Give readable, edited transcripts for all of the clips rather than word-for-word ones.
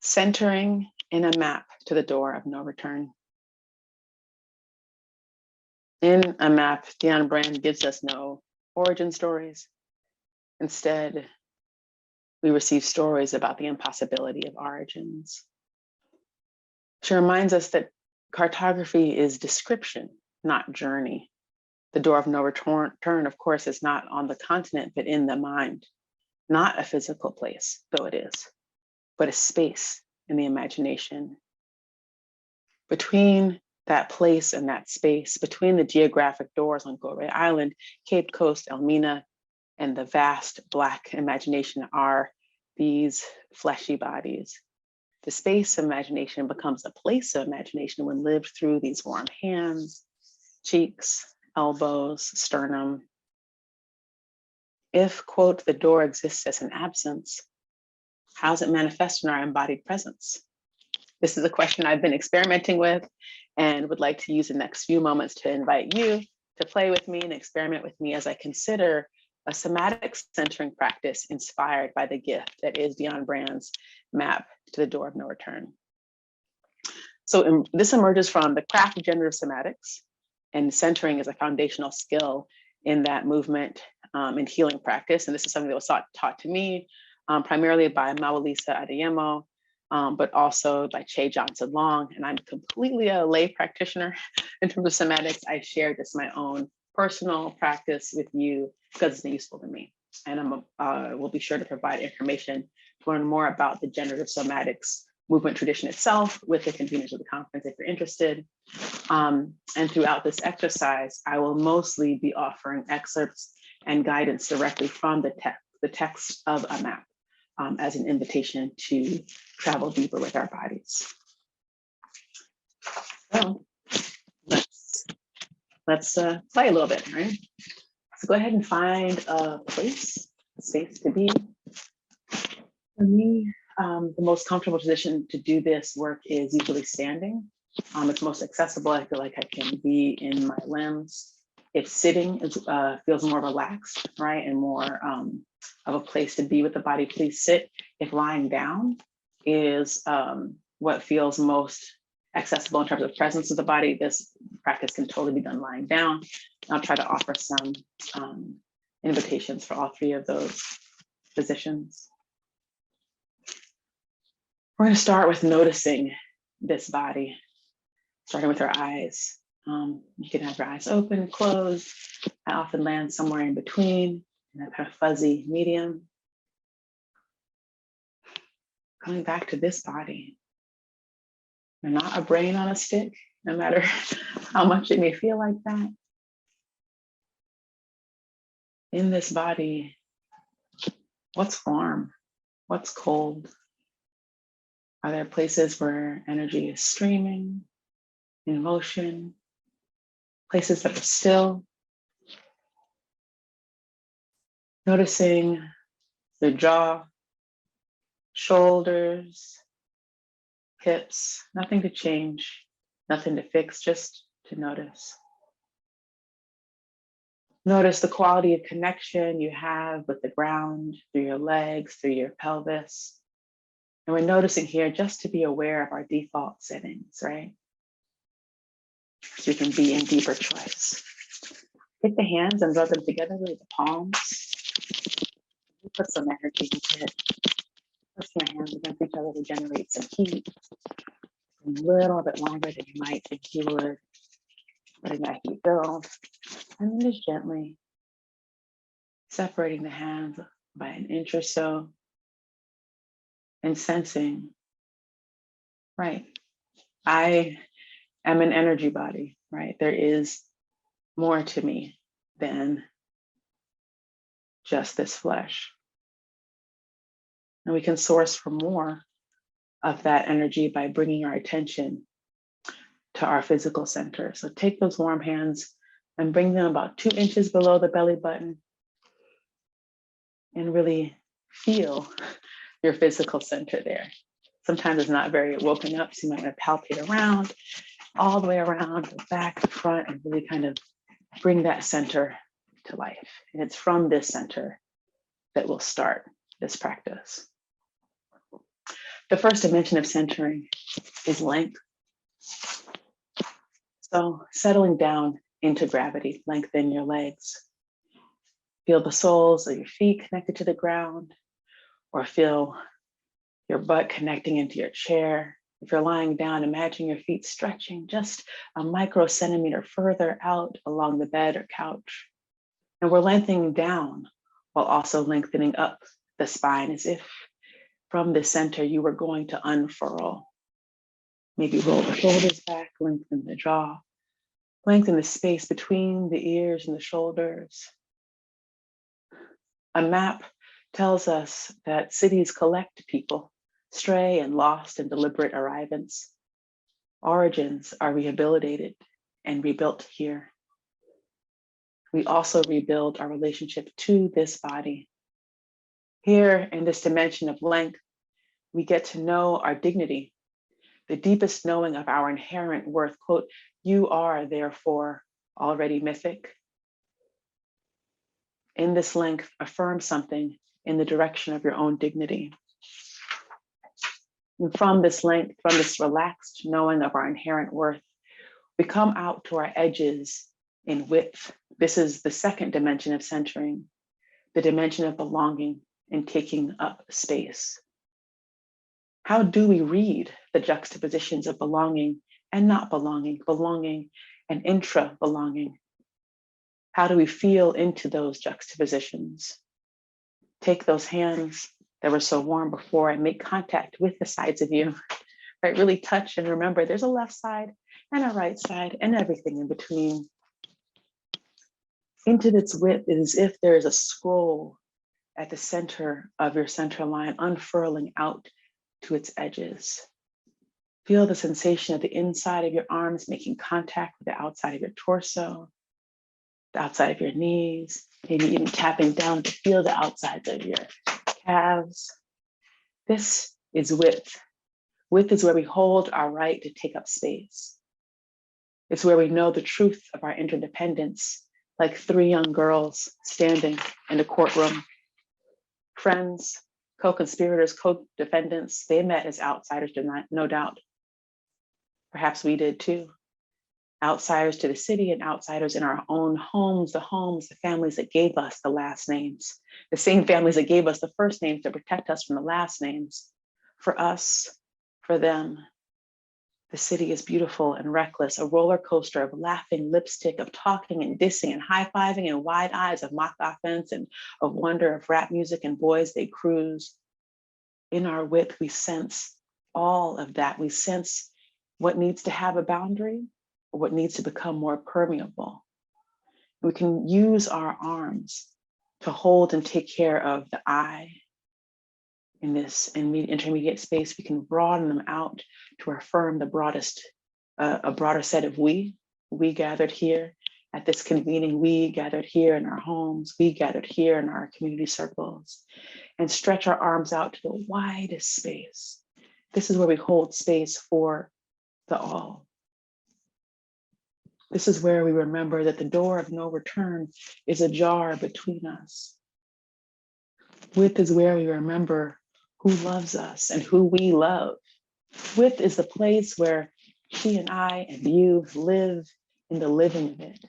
Centering in a map to the door of no return. In a map, Dionne Brand gives us no origin stories. Instead, we receive stories about the impossibility of origins. She reminds us that cartography is description, not journey. The door of no return, of course, is not on the continent, but in the mind, not a physical place, though it is, but a space in the imagination. Between that place and that space, between the geographic doors on Gorée Island, Cape Coast, Elmina, and the vast Black imagination are these fleshy bodies. The space of imagination becomes a place of imagination when lived through these warm hands, cheeks, elbows, sternum. If, quote, the door exists as an absence, how does it manifest in our embodied presence? This is a question I've been experimenting with and would like to use the next few moments to invite you to play with me and experiment with me as I consider a somatic centering practice inspired by the gift that is Dionne Brand's map to the door of no return. So this emerges from the craft of generative somatics, and centering is a foundational skill in that movement and healing practice. And this is something that was taught to me primarily by Mawalisa Adeyemo, but also by Che Johnson Long. And I'm completely a lay practitioner in terms of somatics. I share just my own personal practice with you because it's useful to me. And I will be sure to provide information to learn more about the generative somatics movement tradition itself with the conveners of the conference if you're interested. And throughout this exercise, I will mostly be offering excerpts and guidance directly from the text of a map as an invitation to travel deeper with our bodies. So let's play a little bit, right? So go ahead and find a place, a space to be. For me, the most comfortable position to do this work is usually standing. It's most accessible. I feel like I can be in my limbs. If sitting feels more relaxed, right, and more of a place to be with the body, please sit. If lying down is what feels most accessible in terms of presence of the body, this practice can totally be done lying down. I'll try to offer some invitations for all three of those positions. We're going to start with noticing this body, starting with our eyes. You can have your eyes open, closed. I often land somewhere in between, in that kind of fuzzy medium. Coming back to this body. We're not a brain on a stick, no matter how much it may feel like that. In this body, what's warm? What's cold? Are there places where energy is streaming, in motion? Places that are still? Noticing the jaw, shoulders, hips, nothing to change, nothing to fix, just to notice. Notice the quality of connection you have with the ground, through your legs, through your pelvis. And we're noticing here just to be aware of our default settings, right? So you can be in deeper choice. Take the hands and rub them together with the palms. Put some energy into it. Push your hands against each other to generate some heat. A little bit longer than you might think you would. Letting that heat build. And then just gently separating the hands by an inch or so. And sensing, right, I am an energy body, right? There is more to me than just this flesh. And we can source for more of that energy by bringing our attention to our physical center. So take those warm hands and bring them about 2 inches below the belly button and really feel your physical center there. Sometimes it's not very woken up, so you might want to palpate around, all the way around, the back, the front, and really kind of bring that center to life. And it's from this center that we'll start this practice. The first dimension of centering is length. So settling down into gravity, lengthen your legs. Feel the soles of your feet connected to the ground, or feel your butt connecting into your chair. If you're lying down, imagine your feet stretching just a microcentimeter further out along the bed or couch. And we're lengthening down while also lengthening up the spine, as if from the center you were going to unfurl. Maybe roll the shoulders back, lengthen the jaw, lengthen the space between the ears and the shoulders. A map tells us that cities collect people, stray and lost and deliberate arrivants. Origins are rehabilitated and rebuilt here. We also rebuild our relationship to this body. Here in this dimension of length, we get to know our dignity, the deepest knowing of our inherent worth. Quote, "You are therefore already mythic." In this length, affirm something in the direction of your own dignity. And from this length, from this relaxed knowing of our inherent worth, we come out to our edges in width. This is the second dimension of centering, the dimension of belonging and taking up space. How do we read the juxtapositions of belonging and not belonging, belonging and intra-belonging? How do we feel into those juxtapositions? Take those hands that were so warm before and make contact with the sides of you, right? Really touch and remember there's a left side and a right side and everything in between. Into this width, it is as if there is a scroll at the center of your center line, unfurling out to its edges. Feel the sensation of the inside of your arms making contact with the outside of your torso, the outside of your knees, maybe even tapping down to feel the outsides of your calves. This is width. Width is where we hold our right to take up space. It's where we know the truth of our interdependence, like three young girls standing in a courtroom. Friends, co-conspirators, co-defendants, they met as outsiders, no doubt. Perhaps we did too. Outsiders to the city and outsiders in our own homes, the families that gave us the last names, the same families that gave us the first names to protect us from the last names. For us, for them, the city is beautiful and reckless, a roller coaster of laughing lipstick, of talking and dissing and high-fiving and wide eyes, of mock offense and of wonder, of rap music and boys they cruise. In our width, we sense all of that. We sense what needs to have a boundary, or what needs to become more permeable. We can use our arms to hold and take care of the I. In this intermediate space, we can broaden them out to affirm the broadest, a broader set of we gathered here at this convening, we gathered here in our homes, we gathered here in our community circles, and stretch our arms out to the widest space. This is where we hold space for the all. This is where we remember that the door of no return is ajar between us. Width is where we remember who loves us and who we love. Width is the place where she and I and you live in the living of it.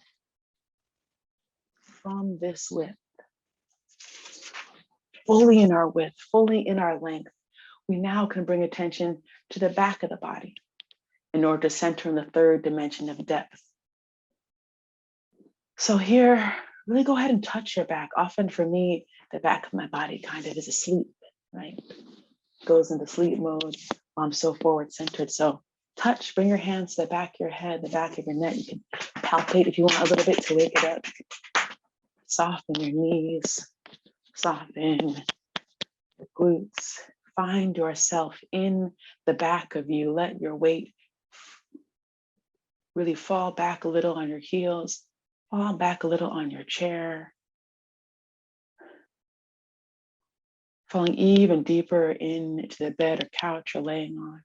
From this width, fully in our width, fully in our length, we now can bring attention to the back of the body in order to center in the third dimension of depth. So here, really go ahead and touch your back. Often for me, the back of my body kind of is asleep, right? Goes into sleep mode while I'm so forward centered. So touch, bring your hands to the back of your head, the back of your neck. You can palpate if you want a little bit to wake it up. Soften your knees, soften the glutes. Find yourself in the back of you. Let your weight really fall back a little on your heels, fall back a little on your chair. Falling even deeper into the bed or couch you're laying on.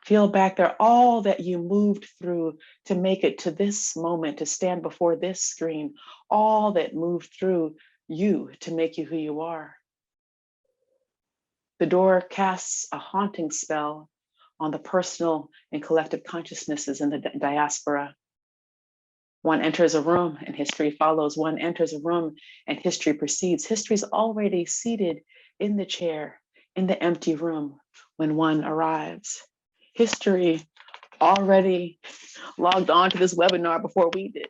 Feel back there, all that you moved through to make it to this moment, to stand before this screen, all that moved through you to make you who you are. The door casts a haunting spell on the personal and collective consciousnesses in the diaspora. One enters a room and history follows. One enters a room and history proceeds. History's already seated in the chair, in the empty room when one arrives. History already logged on to this webinar before we did.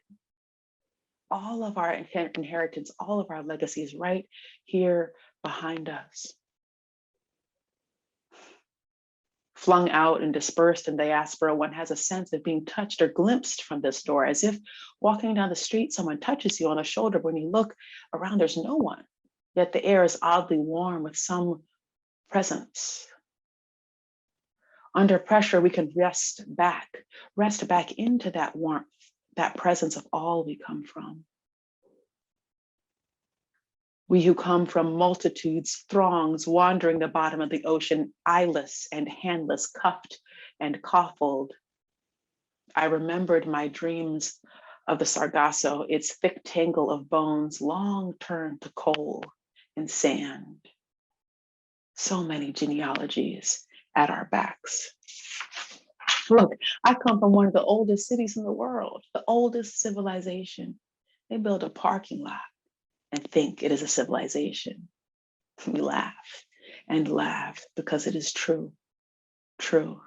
All of our inheritance, all of our legacies right here behind us. Flung out and dispersed in diaspora, one has a sense of being touched or glimpsed from this door, as if walking down the street, someone touches you on the shoulder. When you look around, there's no one, yet the air is oddly warm with some presence. Under pressure, we can rest back into that warmth, that presence of all we come from. We who come from multitudes, throngs, wandering the bottom of the ocean, eyeless and handless, cuffed and coffled. I remembered my dreams of the Sargasso, its thick tangle of bones, long turned to coal and sand. So many genealogies at our backs. Look, I come from one of the oldest cities in the world, the oldest civilization. They built a parking lot and think it is a civilization. We laugh and laugh because it is true, true.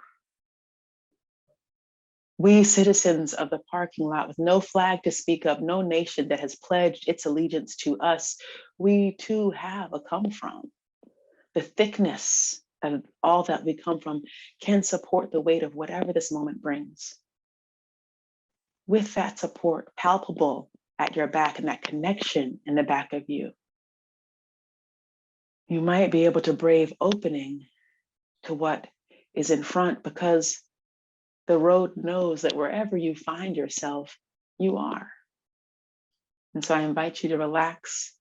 We citizens of the parking lot with no flag to speak of, no nation that has pledged its allegiance to us, we too have a come from. The thickness of all that we come from can support the weight of whatever this moment brings. With that support palpable at your back and that connection in the back of you, you might be able to brave opening to what is in front, because the road knows that wherever you find yourself, you are. And so I invite you to relax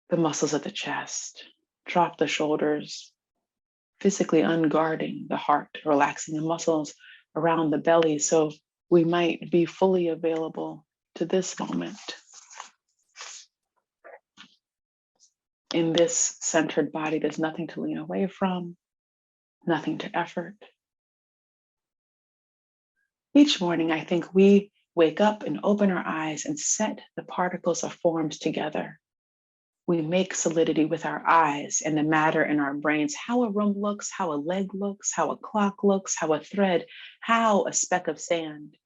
the muscles of the chest, drop the shoulders, physically unguarding the heart, relaxing the muscles around the belly so we might be fully available to this moment. In this centered body, there's nothing to lean away from, nothing to effort. Each morning, I think we wake up and open our eyes and set the particles of forms together. We make solidity with our eyes and the matter in our brains, how a room looks, how a leg looks, how a clock looks, how a thread, how a speck of sand.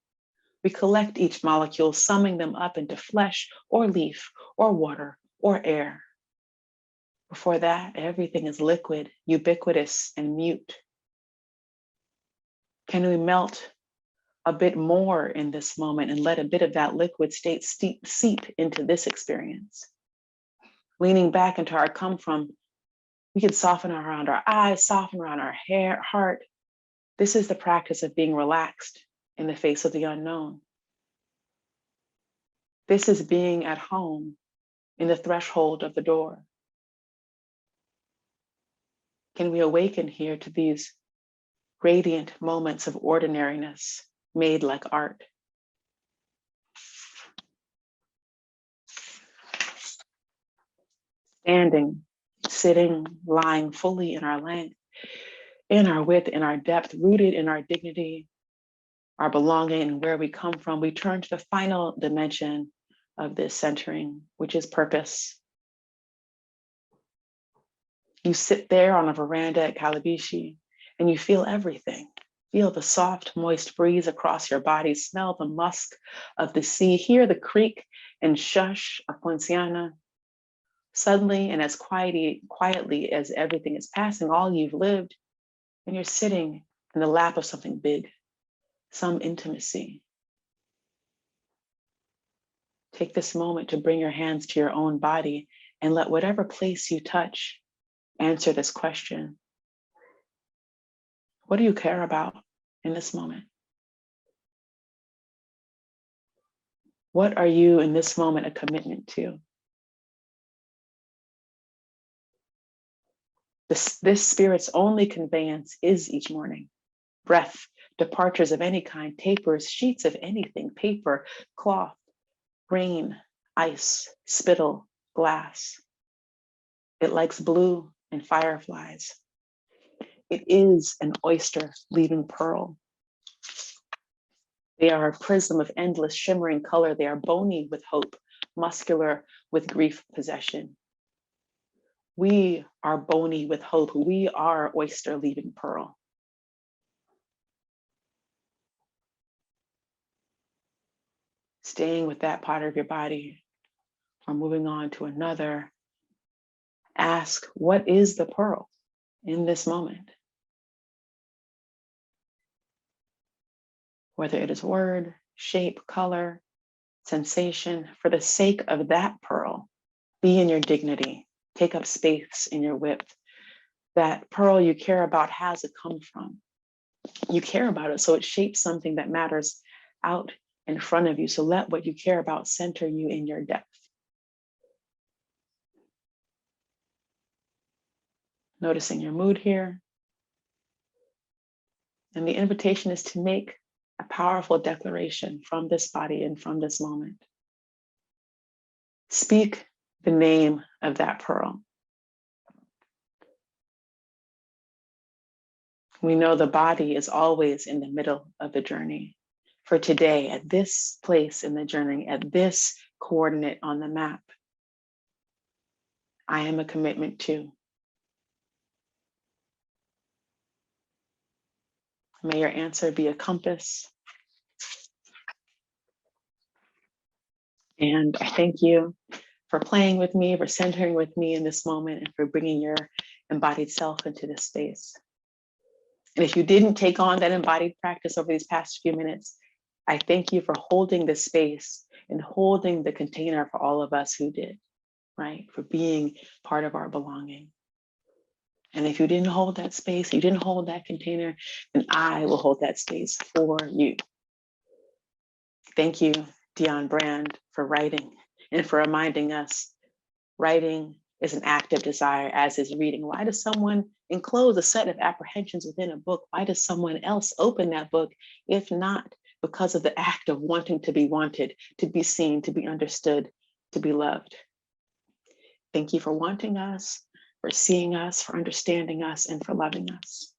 We collect each molecule, summing them up into flesh or leaf or water or air. Before that, everything is liquid, ubiquitous, and mute. Can we melt a bit more in this moment and let a bit of that liquid state seep into this experience? Leaning back into our come from, we can soften around our eyes, soften around our hair, heart. This is the practice of being relaxed in the face of the unknown. This is being at home in the threshold of the door. Can we awaken here to these radiant moments of ordinariness made like art? Standing, sitting, lying fully in our length, in our width, in our depth, rooted in our dignity, our belonging, and where we come from, we turn to the final dimension of this centering, which is purpose. You sit there on a veranda at Calabishi and you feel everything. Feel the soft, moist breeze across your body, smell the musk of the sea, hear the creak and shush of Poinciana. Suddenly, and as quietly as everything is passing, all you've lived, and you're sitting in the lap of something big, some intimacy. Take this moment to bring your hands to your own body and let whatever place you touch answer this question. What do you care about in this moment? What are you in this moment a commitment to? This spirit's only conveyance is each morning. Breath, departures of any kind, tapers, sheets of anything, paper, cloth, rain, ice, spittle, glass. It likes blue and fireflies. It is an oyster leaving pearl. They are a prism of endless shimmering color. They are bony with hope, muscular with grief possession. We are bony with hope. We are oyster leaving pearl. Staying with that part of your body or moving on to another, ask, what is the pearl in this moment? Whether it is word, shape, color, sensation, for the sake of that pearl, be in your dignity, take up space in your width. That pearl you care about has it come from. You care about it, so it shapes something that matters out in front of you. So let what you care about center you in your depth. Noticing your mood here. And the invitation is to make a powerful declaration from this body and from this moment. Speak the name of that pearl. We know the body is always in the middle of the journey. For today, at this place in the journey, at this coordinate on the map, I am a commitment to. May your answer be a compass. And I thank you for playing with me, for centering with me in this moment, and for bringing your embodied self into this space. And if you didn't take on that embodied practice over these past few minutes, I thank you for holding the space and holding the container for all of us who did, right? For being part of our belonging. And if you didn't hold that space, you didn't hold that container, then I will hold that space for you. Thank you, Dionne Brand, for writing and for reminding us writing is an act of desire, as is reading. Why does someone enclose a set of apprehensions within a book? Why does someone else open that book, if not because of the act of wanting to be wanted, to be seen, to be understood, to be loved? Thank you for wanting us, for seeing us, for understanding us, and for loving us.